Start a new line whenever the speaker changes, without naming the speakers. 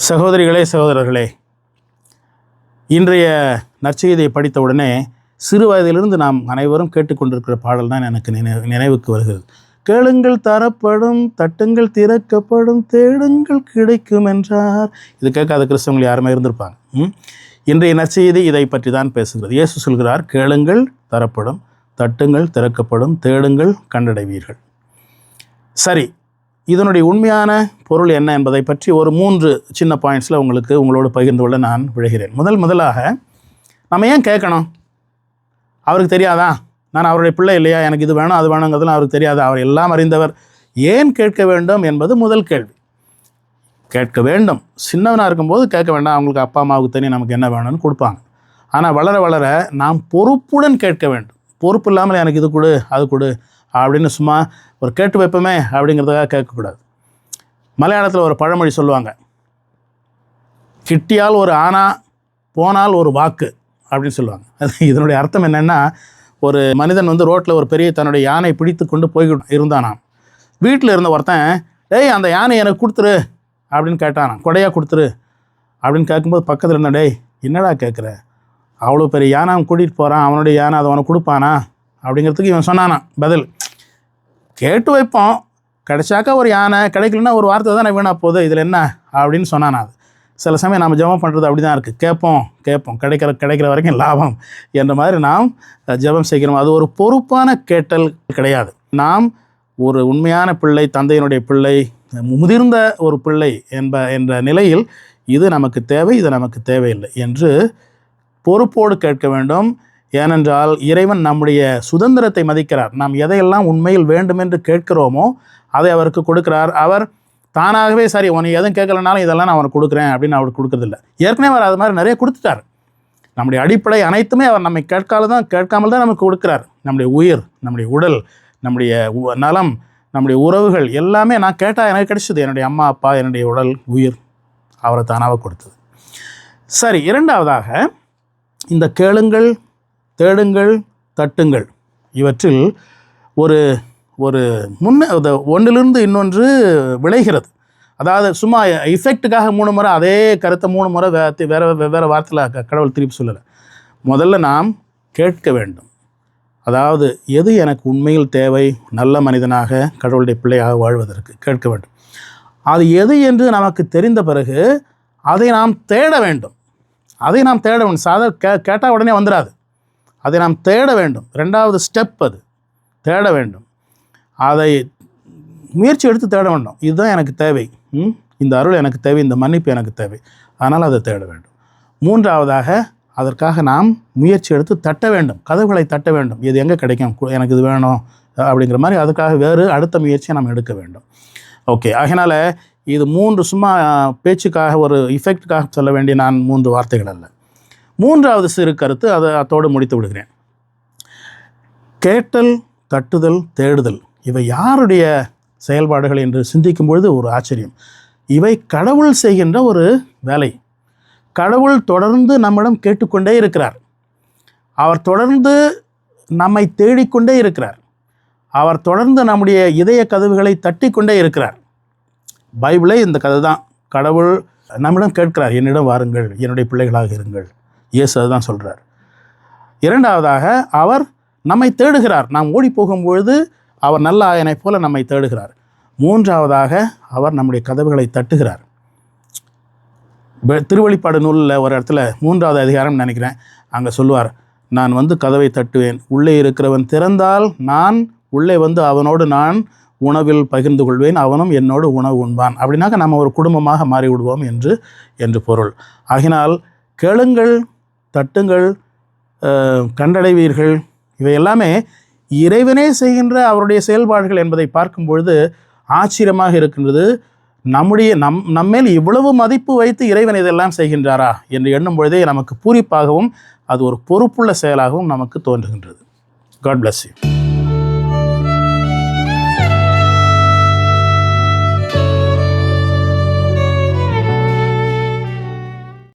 சகோதரிகளே, சகோதரர்களே, இன்றைய நற்செய்தியை படித்தவுடனே சிறு வயதிலிருந்து நாம் அனைவரும் கேட்டுக்கொண்டிருக்கிற பாடல் தான் எனக்கு நினைவுக்கு வருகிறது. கேளுங்கள் தரப்படும், தட்டுங்கள் திறக்கப்படும், தேடுங்கள் கிடைக்கும் என்றார். இது கேட்காத கிறிஸ்தவங்கள் யாருமே இருந்திருப்பாங்க. இன்றைய நற்செய்தி இதை பற்றி தான் பேசுகிறது. இயேசு சொல்கிறார், கேளுங்கள் தரப்படும், தட்டுங்கள் திறக்கப்படும், தேடுங்கள் கண்டடைவீர்கள். சரி, இதனுடைய உண்மையான பொருள் என்ன என்பதை பற்றி ஒரு 3 சின்ன பாயிண்ட்ஸில் உங்களோடு பகிர்ந்து கொள்ள நான் விழுகிறேன். முதலாக நம்ம ஏன் கேட்கணும்? அவருக்கு தெரியாதா? நான் அவருடைய பிள்ளை இல்லையா? எனக்கு இது வேணும் அது வேணுங்கிறதுலாம் அவருக்கு தெரியாதா? அவர் எல்லாம் அறிந்தவர். ஏன் கேட்க வேண்டும் என்பது முதல் கேள்வி. கேட்க வேண்டும். சின்னவனாக இருக்கும்போது கேட்க வேண்டாம். அவங்களுக்கு அப்பா அம்மாவுக்கு தெரியும் நமக்கு என்ன வேணும்னு கொடுப்பாங்க. ஆனால் வளர வளர நாம் பொறுப்புடன் கேட்க வேண்டும். பொறுப்பு இல்லாமல் எனக்கு இது கொடு அது கொடு அப்படின்னு சும்மா ஒரு கேட்டு வைப்போமே அப்படிங்கிறதுக்காக கேட்கக்கூடாது. மலையாளத்தில் ஒரு பழமொழி சொல்லுவாங்க, கிட்டியால் ஒரு ஆனா போனால் ஒரு வாக்கு அப்படின்னு சொல்லுவாங்க. இதனுடைய அர்த்தம் என்னென்னா, ஒரு மனிதன் ரோட்டில் ஒரு பெரிய தன்னுடைய யானை பிடித்து கொண்டு போய் இருந்தானாம். வீட்டில் இருந்த ஒருத்தன், டேய் அந்த யானை எனக்கு கொடுத்துரு அப்படின்னு கேட்டானான். கொடையாக கொடுத்துரு அப்படின்னு கேட்கும்போது பக்கத்தில் இருந்த, டேய் என்னடா கேட்குற, அவ்வளோ பெரிய யானை அவன் கூட்டிகிட்டு போகிறான், அவனுடைய யானை அதை அவனை கொடுப்பானா அப்படிங்கிறதுக்கு இவன் சொன்னானான் பதில். கேட்டு வைப்போம், கிடைச்சாக்கா ஒரு யானை, கிடைக்கலன்னா ஒரு வார்த்தை தானே வீணாக போகுது, இதில் என்ன அப்படின்னு சொன்னானா. அது சில சமயம் நம்ம ஜெபம் பண்ணுறது அப்படி தான் இருக்குது. கேட்போம் கிடைக்கிற வரைக்கும் லாபம் என்ற மாதிரி நாம் ஜெபம் செய்கிறோம். அது ஒரு பொறுப்பான கேட்டல் கிடையாது. நாம் ஒரு உண்மையான பிள்ளை, தந்தையினுடைய பிள்ளை, முதிர்ந்த ஒரு பிள்ளை என்ற நிலையில் இது நமக்கு தேவை, இது நமக்கு தேவையில்லை என்று பொறுப்போடு கேட்க வேண்டும். ஏனென்றால் இறைவன் நம்முடைய சுதந்திரத்தை மதிக்கிறார். நாம் எதையெல்லாம் உண்மையில் வேண்டுமென்று கேட்கிறோமோ அதை அவருக்கு கொடுக்கிறார். அவர் தானாகவே சரி உனக்கு எதுவும் கேட்கலனாலும் இதெல்லாம் நான் அவனுக்கு கொடுக்குறேன் அப்படின்னு அவருக்கு கொடுக்குறதில்ல. ஏற்கனவே அவர் அது மாதிரி நிறைய கொடுத்துட்டார். நம்முடைய அடிப்படை அனைத்துமே அவர் நம்மை கேட்காமல் தான் நமக்கு கொடுக்குறார். நம்முடைய உயிர், நம்முடைய உடல், நம்முடைய நலம், நம்முடைய உறவுகள் எல்லாமே நான் கேட்டால் எனக்கு கிடைச்சது. என்னுடைய அம்மா அப்பா, என்னுடைய உடல், உயிர் அவரை தானாக கொடுத்தது. சரி, இரண்டாவதாக இந்த கேளுங்கள், தேடுங்கள், தட்டுங்கள் இவற்றில் ஒரு ஒன்றிலிருந்து இன்னொன்று விளைகிறது. அதாவது சும்மா இஃபெக்ட்டுக்காக 3 முறை அதே கருத்தை 3 முறை வெவ்வேறு வார்த்தையில் கடவுள் திருப்பி சொல்லலை. முதல்ல நாம் கேட்க வேண்டும். அதாவது எது எனக்கு உண்மையில் தேவை, நல்ல மனிதனாக கடவுளுடைய பிள்ளையாக வாழ்வதற்கு கேட்க வேண்டும். அது எது என்று நமக்கு தெரிந்த பிறகு அதை நாம் தேட வேண்டும். கேட்டால் உடனே வந்துடாது. அதை நாம் தேட வேண்டும். 2வது ஸ்டெப் அது தேட வேண்டும். அதை முயற்சி எடுத்து தேட வேண்டும். இதுதான் எனக்கு தேவை, இந்த அருள் எனக்கு தேவை, இந்த மன்னிப்பு எனக்கு தேவை, அதனால் அதை தேட வேண்டும். 3வதாக அதற்காக நாம் முயற்சி எடுத்து தட்ட வேண்டும், கதவுகளை தட்ட வேண்டும். இது எங்கே கிடைக்கும், எனக்கு இது வேணும் அப்படிங்கிற மாதிரி அதுக்காக வேறு அடுத்த முயற்சியை நாம் எடுக்க வேண்டும். ஓகே, அதனால் இது 3 சும்மா பேச்சுக்காக ஒரு இஃபெக்டுக்காக சொல்ல வேண்டிய நான் 3 வார்த்தைகள் அல்ல. 3வது சிறு கருத்து, அதோடு முடித்து விடுகிறேன். கேட்டல், தட்டுதல், தேடுதல் இவை யாருடைய செயல்பாடுகள் என்று சிந்திக்கும் பொழுது ஒரு ஆச்சரியம். இவை கடவுள் செய்கின்ற ஒரு வேலை. கடவுள் தொடர்ந்து நம்மிடம் கேட்டுக்கொண்டே இருக்கிறார். அவர் தொடர்ந்து நம்மை தேடிக்கொண்டே இருக்கிறார். அவர் தொடர்ந்து நம்முடைய இதய கதவுகளை தட்டி கொண்டே இருக்கிறார். பைபிளே இந்த கதை தான். கடவுள் நம்மிடம் கேட்கிறார், என்னிடம் வாருங்கள், என்னுடைய பிள்ளைகளாக இருங்கள். இயேசு அதுதான் சொல்கிறார். 2வதாக அவர் நம்மை தேடுகிறார். நாம் ஓடி போகும்பொழுது அவர் நல்ல ஆயனைப் போல நம்மை தேடுகிறார். 3வதாக அவர் நம்முடைய கதவுகளை தட்டுகிறார். திருவெளிப்பாடு நூலில் ஒரு இடத்துல 3வது அதிகாரம் நினைக்கிறேன், அங்கே சொல்லுவார், நான் கதவை தட்டுவேன், உள்ளே இருக்கிறவன் திறந்தால் நான் உள்ளே அவனோடு நான் உணவில் பகிர்ந்து கொள்வேன், அவனும் என்னோடு உணவு உண்பான். அப்படின்னாக்க நம்ம ஒரு குடும்பமாக மாறிவிடுவோம் என்று பொருள். ஆகினால் கேளுங்கள், தட்டுங்கள், கண்டடைவீர்கள் இவை எல்லாமே இறைவனே செய்கின்ற அவருடைய செயல்பாடுகள் என்பதை பார்க்கும் பொழுது ஆச்சரியமாக இருக்கின்றது. நம்மேல் இவ்வளவு மதிப்பு வைத்து இறைவன் இதெல்லாம் செய்கின்றாரா என்று எண்ணும் பொழுதே நமக்கு பூரிப்பாகவும் அது ஒரு பொறுப்புள்ள செயலாகவும் நமக்கு தோன்றுகின்றது. God bless you.